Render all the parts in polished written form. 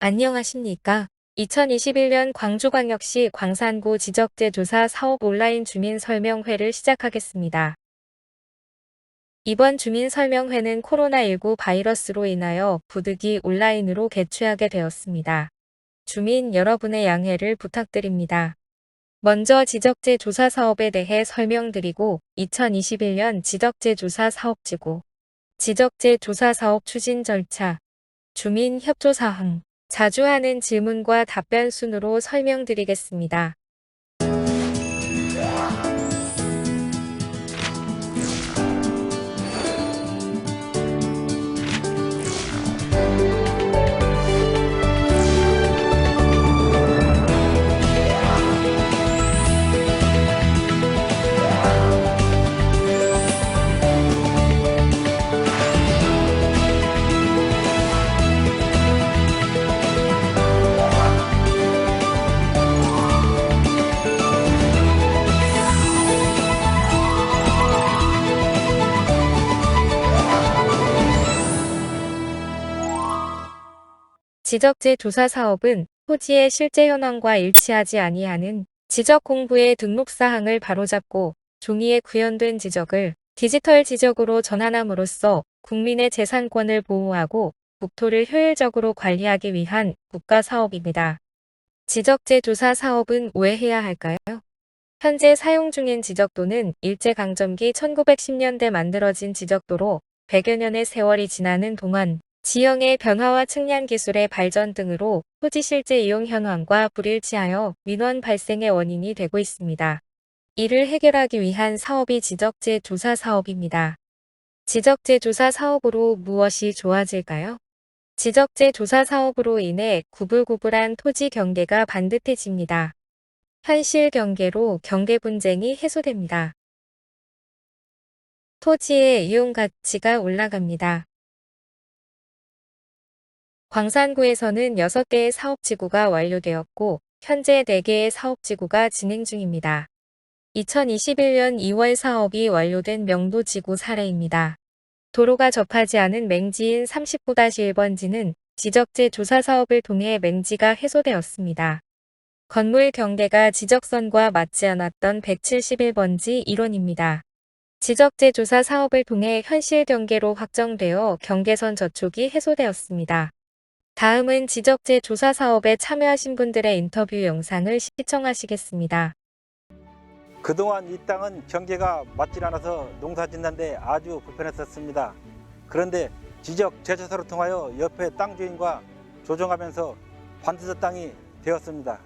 안녕하십니까? 2021년 광주광역시 광산구 지적재조사 사업 온라인 주민설명회를 시작하겠습니다. 이번 주민설명회는 코로나19 바이러스로 인하여 부득이 온라인으로 개최하게 되었습니다. 주민 여러분의 양해를 부탁드립니다. 먼저 지적재조사 사업에 대해 설명드리고 2021년 지적재조사 사업지구, 지적재조사 사업 추진 절차, 주민 협조 사항, 자주 하는 질문과 답변 순으로 설명드리겠습니다. 지적재 조사 사업은 토지의 실제 현황과 일치하지 아니하는 지적 공부의 등록 사항을 바로잡고 종이에 구현된 지적을 디지털 지적으로 전환함으로써 국민의 재산권을 보호하고 국토를 효율적으로 관리하기 위한 국가 사업입니다. 지적재 조사 사업은 왜 해야 할까요? 현재 사용 중인 지적도는 일제강점기 1910년대 만들어진 지적도로 100여 년의 세월이 지나는 동안 지형의 변화와 측량 기술의 발전 등으로 토지 실제 이용 현황과 불일치하여 민원 발생의 원인이 되고 있습니다. 이를 해결하기 위한 사업이 지적재 조사 사업입니다. 지적재 조사 사업으로 무엇이 좋아질까요? 지적재 조사 사업으로 인해 구불구불한 토지 경계가 반듯해집니다. 현실 경계로 경계 분쟁이 해소됩니다. 토지의 이용 가치가 올라갑니다. 광산구에서는 6개의 사업지구가 완료되었고 현재 4개의 사업지구가 진행 중입니다. 2021년 2월 사업이 완료된 명도지구 사례입니다. 도로가 접하지 않은 맹지인 39-1번지는 지적재 조사 사업을 통해 맹지가 해소되었습니다. 건물 경계가 지적선과 맞지 않았던 171번지 일원입니다. 지적재 조사 사업을 통해 현실 경계로 확정되어 경계선 저촉이 해소되었습니다. 다음은 지적재 조사 사업에 참여하신 분들의 인터뷰 영상을 시청하시겠습니다. 그동안 이 땅은 경계가 맞질 않아서 농사 짓는데 아주 불편했었습니다. 그런데 지적 재조사를 통하여 옆에 땅 주인과 조정하면서 반드시 땅이 되었습니다.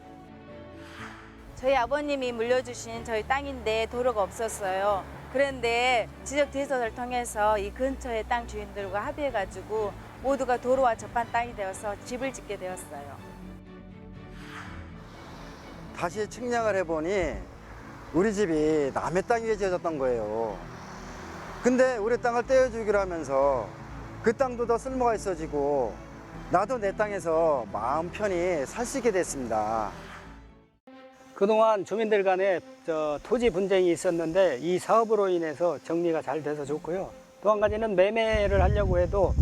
저희 아버님이 물려주신 저희 땅인데 도로가 없었어요. 그런데 지적 재조사를 통해서 이 근처의 땅 주인들과 합의해가지고 모두가 도로와 접한 땅이 되어서 집을 짓게 되었어요. 다시 측량을 해보니 우리 집이 남의 땅 위에 지어졌던 거예요. 근데 우리 땅을 떼어주기로 하면서 그 땅도 더 쓸모가 있어지고 나도 내 땅에서 마음 편히 살 수 있게 됐습니다. 그동안 주민들 간에 토지 분쟁이 있었는데 이 사업으로 인해서 정리가 잘 돼서 좋고요. 또 한 가지는 매매를 하려고 해도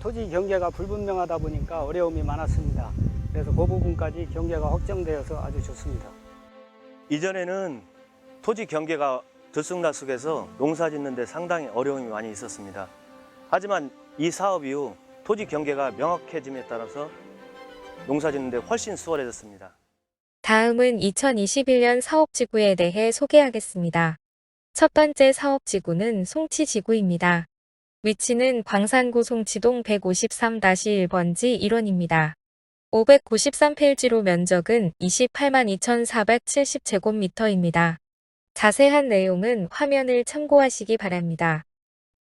토지 경계가 불분명하다 보니까 어려움이 많았습니다. 그래서 그 부분까지 경계가 확정되어서 아주 좋습니다. 이전에는 토지 경계가 들쑥날쑥해서 농사 짓는 데 상당히 어려움이 많이 있었습니다. 하지만 이 사업 이후 토지 경계가 명확해짐에 따라서 농사 짓는 데 훨씬 수월해졌습니다. 다음은 2021년 사업지구에 대해 소개하겠습니다. 첫 번째 사업지구는 송치지구입니다. 위치는 광산구 송치동 153-1번지 일원입니다. 593필지로 면적은 28만 2,470제곱미터입니다. 자세한 내용은 화면을 참고하시기 바랍니다.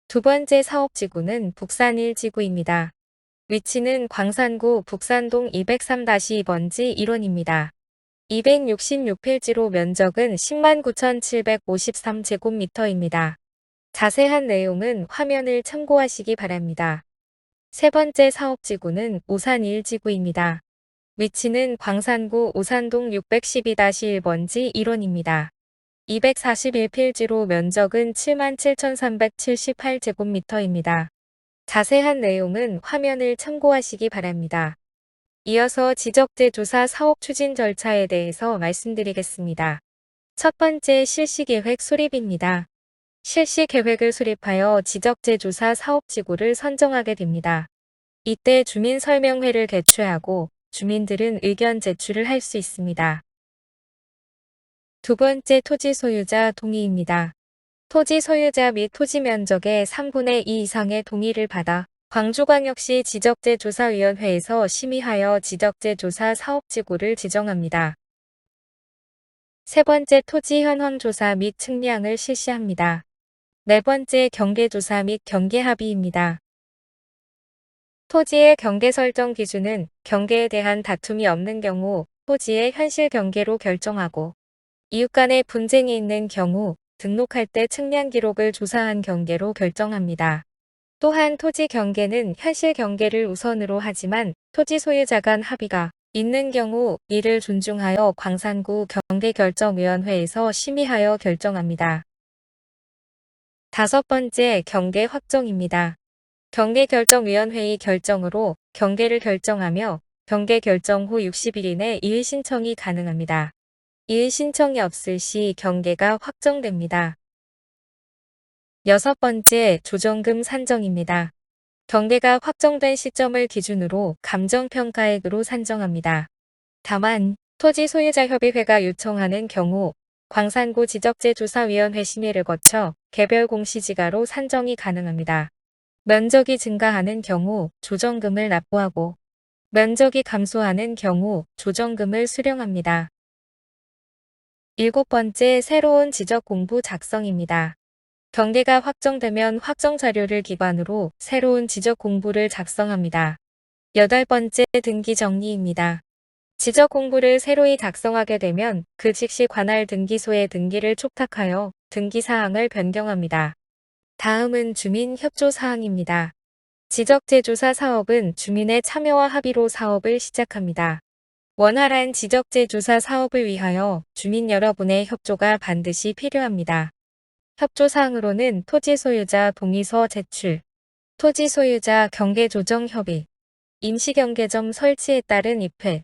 두 번째 사업지구는 북산 1지구입니다. 위치는 광산구 북산동 203-2번지 일원입니다. 266필지로 면적은 10만 9,753제곱미터입니다. 자세한 내용은 화면을 참고하시기 바랍니다. 세 번째 사업지구는 오산 1지구입니다. 위치는 광산구 오산동 612-1번지 일원입니다. 241필지로 면적은 7만 7,378제곱미터입니다. 자세한 내용은 화면을 참고하시기 바랍니다. 이어서 지적재조사 사업 추진 절차에 대해서 말씀드리겠습니다. 첫 번째 실시계획 수립입니다. 실시계획을 수립하여 지적재조사 사업지구를 선정하게 됩니다. 이때 주민설명회를 개최하고 주민들은 의견 제출을 할 수 있습니다. 두 번째 토지 소유자 동의입니다. 토지 소유자 및 토지 면적의 3분의 2 이상의 동의를 받아 광주광역시 지적재조사위원회에서 심의하여 지적재조사 사업지구를 지정합니다. 세 번째 토지 현황 조사 및 측량을 실시합니다. 네 번째 경계조사 및 경계합의입니다. 토지의 경계 설정 기준은 경계에 대한 다툼이 없는 경우 토지의 현실 경계로 결정하고 이웃 간의 분쟁이 있는 경우 등록할 때 측량 기록을 조사한 경계로 결정합니다. 또한 토지 경계는 현실 경계를 우선으로 하지만 토지 소유자 간 합의가 있는 경우 이를 존중하여 광산구 경계결정위원회에서 심의하여 결정합니다. 다섯 번째 경계 확정입니다. 경계결정위원회의 결정으로 경계를 결정하며 경계 결정 후 60일 이내 이의 신청이 가능합니다. 이의 신청이 없을 시 경계가 확정됩니다. 여섯 번째 조정금 산정입니다. 경계가 확정된 시점을 기준으로 감정평가액으로 산정합니다. 다만 토지 소유자 협의회가 요청하는 경우 광산구 지적재조사위원회 심의를 거쳐 개별 공시지가로 산정이 가능합니다. 면적이 증가하는 경우 조정금을 납부하고 면적이 감소하는 경우 조정금을 수령합니다. 일곱 번째 새로운 지적공부 작성입니다. 경계가 확정되면 확정 자료를 기반으로 새로운 지적 공부를 작성합니다. 여덟 번째 등기 정리입니다. 지적 공부를 새로이 작성하게 되면 그 즉시 관할 등기소에 등기를 촉탁하여 등기 사항을 변경합니다. 다음은 주민 협조 사항입니다. 지적재조사 사업은 주민의 참여와 합의로 사업을 시작합니다. 원활한 지적재조사 사업을 위하여 주민 여러분의 협조가 반드시 필요합니다. 협조사항으로는 토지 소유자 동의서 제출, 토지 소유자 경계 조정 협의, 임시경계점 설치에 따른 입회,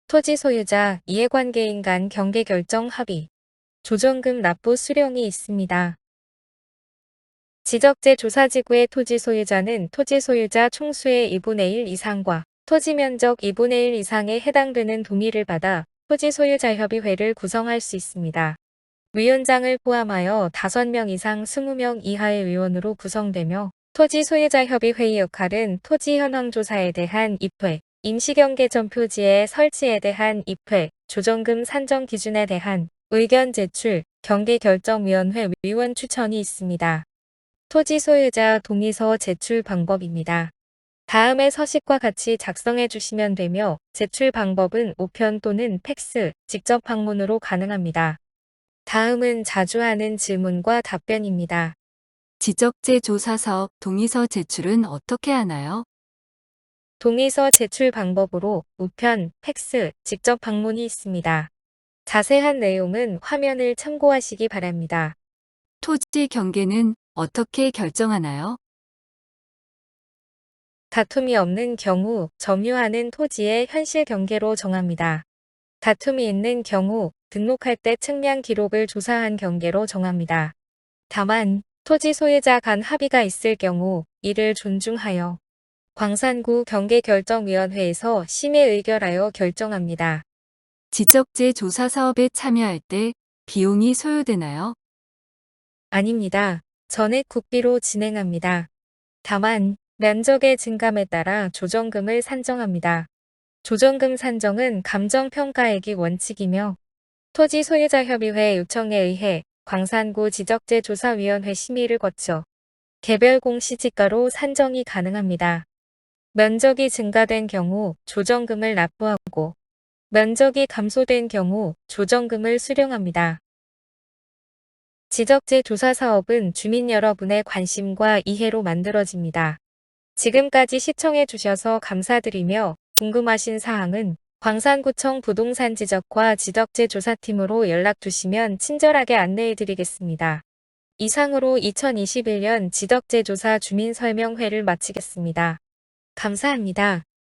토지 소유자 이해관계인 간 경계 결정 합의, 조정금 납부 수령이 있습니다. 지적재조사지구의 토지 소유자는 토지 소유자 총수의 2분의 1 이상과 토지 면적 2분의 1 이상에 해당되는 동의를 받아 토지 소유자 협의회를 구성할 수 있습니다. 위원장을 포함하여 5명 이상 20명 이하의 위원으로 구성되며 토지 소유자 협의회의 역할은 토지 현황 조사에 대한 입회, 임시경계점 표지의 설치에 대한 입회, 조정금 산정 기준에 대한 의견 제출, 경계결정위원회 위원 추천이 있습니다. 토지 소유자 동의서 제출 방법입니다. 다음의 서식과 같이 작성해 주시면 되며 제출 방법은 우편 또는 팩스, 직접 방문으로 가능합니다. 다음은 자주 하는 질문과 답변입니다. 지적재조사 사업 동의서 제출은 어떻게 하나요? 동의서 제출 방법으로 우편, 팩스, 직접 방문이 있습니다. 자세한 내용은 화면을 참고하시기 바랍니다. 토지 경계는 어떻게 결정하나요? 다툼이 없는 경우 점유하는 토지의 현실 경계로 정합니다. 다툼이 있는 경우 등록할 때 측량 기록을 조사한 경계로 정합니다. 다만 토지 소유자 간 합의가 있을 경우 이를 존중하여 광산구 경계결정위원회에서 심의 의결하여 결정합니다. 지적재조사 사업에 참여할 때 비용이 소요되나요? 아닙니다. 전액 국비로 진행합니다. 다만 면적의 증감에 따라 조정금을 산정합니다. 조정금 산정은 감정평가액이 원칙이며 토지 소유자 협의회 요청에 의해 광산구 지적재조사위원회 심의를 거쳐 개별 공시지가로 산정이 가능합니다. 면적이 증가된 경우 조정금을 납부하고 면적이 감소된 경우 조정금을 수령합니다. 지적재조사 사업은 주민 여러분의 관심과 이해로 만들어집니다. 지금까지 시청해 주셔서 감사드리며 궁금하신 사항은 광산구청 부동산지적과 지적재조사팀으로 연락 주시면 친절하게 안내해 드리겠습니다. 이상으로 2021년 지적재조사 주민설명회를 마치겠습니다. 감사합니다.